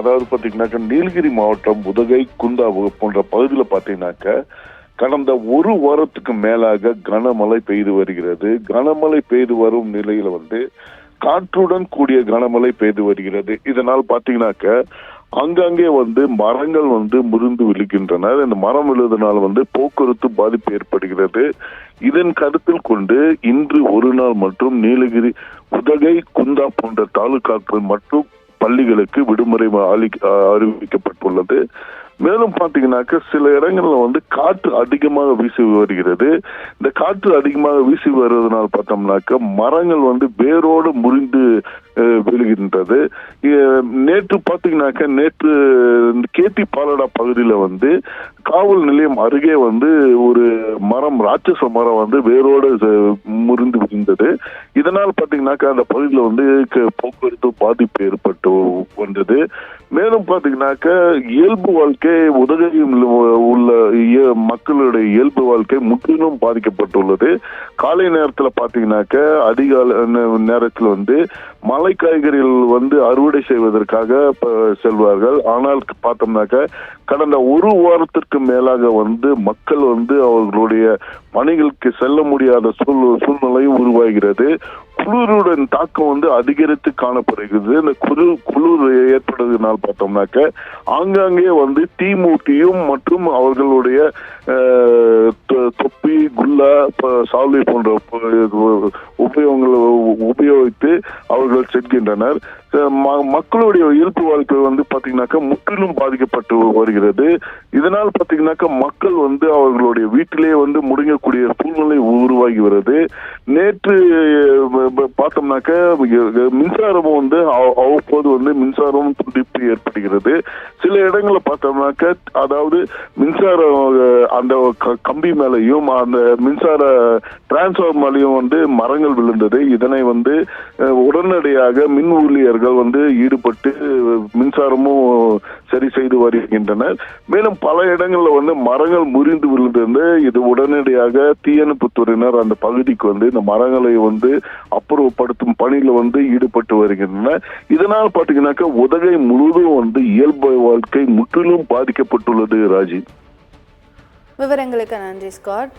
அதாவது பாத்தீங்கன்னாக்க நீலகிரி மாவட்டம் உதகை குந்தா போன்ற பகுதியில் பாத்தீங்கன்னாக்க கடந்த ஒரு வாரத்துக்கு மேலாக கனமழை பெய்து வருகிறது. கனமழை பெய்து வரும் நிலையில காற்றுடன் கூடிய கனமழை பெய்து வருகிறது. இதனால் பாத்தீங்கன்னாக்க அங்கங்கே மரங்கள் முறிந்து விழுகின்றன. இந்த மரம் விழுவதனால் போக்குவரத்து பாதிப்பு ஏற்படுகிறது. இதன் கருத்தில் கொண்டு இன்று ஒரு நாள் மற்றும் நீலகிரி உதகை குந்தா போன்ற தாலுகாக்கள் மற்றும் பள்ளிகளுக்கு விடுமுறை அறிவிக்கப்பட்டுள்ளது. மேலும் பாத்தீங்கன்னாக்க சில இடங்கள்ல காற்று அதிகமாக வீசி வருகிறது. இந்த காற்று அதிகமாக வீசி வருவதனால் பார்த்தோம்னாக்க மரங்கள் வேரோடு முறிந்து விழுகின்றது. நேற்று பாத்தீங்கன்னாக்க நேற்று கேத்தி பாலடா பகுதியில காவல் நிலையம் அருகே ஒரு மரம் ராட்சச மரம் வேரோடு முறிந்து விழுந்தது. இதனால் பாத்தீங்கன்னாக்க அந்த பகுதியில போக்குவரத்து பாதிப்பு ஏற்பட்டு வந்தது. மேலும் பாத்தீங்கன்னாக்க இயல்பு வாழ்க்கை உதகையில் உள்ள மக்களுடைய இயல்பு வாழ்க்கை முற்றிலும் பாதிக்கப்பட்டுள்ளது. காலை நேரத்தில் பாத்தீங்கன்னாக்க அதிகாலை நேரத்தில் மலை காய்கறிகள் அறுவடை செய்வதற்காக செல்வார்கள். ஆனால் பார்த்தோம்னாக்க கடந்த ஒரு வாரத்திற்கு மேலாக மக்கள் அவர்களுடைய பணிகளுக்கு செல்ல முடியாத சூழ்நிலை உருவாகிறது. குளிருடன் தாக்கம் அதிகரித்து காணப்படுகிறது. இந்த குளிர் ஏற்படுவதனால் பார்த்தோம்னாக்க ஆங்காங்கே தீமூட்டியும் மற்றும் அவர்களுடைய தொப்பி குல்லா சால்வை போன்ற உபயோகங்களை உபயோகித்து அவர்கள் செல்கின்றனர். மக்களுடைய இயல்பு வாழ்க்கை பாத்தீங்கன்னாக்க முற்றிலும் பாதிக்கப்பட்டு வருகிறது. இதனால் பாத்தீங்கன்னாக்க மக்கள் அவர்களுடைய வீட்டிலே முடங்கக்கூடிய சூழ்நிலை உருவாகி வருது. நேற்று பார்த்தோம்னாக்க மின்சாரமும் அவ்வப்போது மின்சாரமும் துண்டிப்பு ஏற்படுகிறது. சில இடங்களில் பார்த்தோம்னாக்க அதாவது மின்சார அந்த கம்பி மேலையும் அந்த மின்சார டிரான்ஸ்பார்மர் மேலையும் மரங்கள் விழுந்தது. இதனை உடனடியாக மின் ஊழியர்கள் ஈடுபட்டு மின்சாரமும் சரி செய்து வருகின்றனர். மேலும் பல இடங்கள்ல மரங்கள் முறிந்து விழுந்தது. இது உடனடியாக தீயணைப்புத்துறையினர் அந்த பகுதிக்கு இந்த மரங்களை அப்புறப்படுத்தும் பணியில ஈடுபட்டு வருகின்றனர். இதனால் பாத்தீங்கன்னாக்க உதகை முழுவதும் இயல்பு வாழ்க்கை முற்றிலும் பாதிக்கப்பட்டுள்ளது. ராஜி, விவரங்களுக்கு நன்றி ஸ்காட்.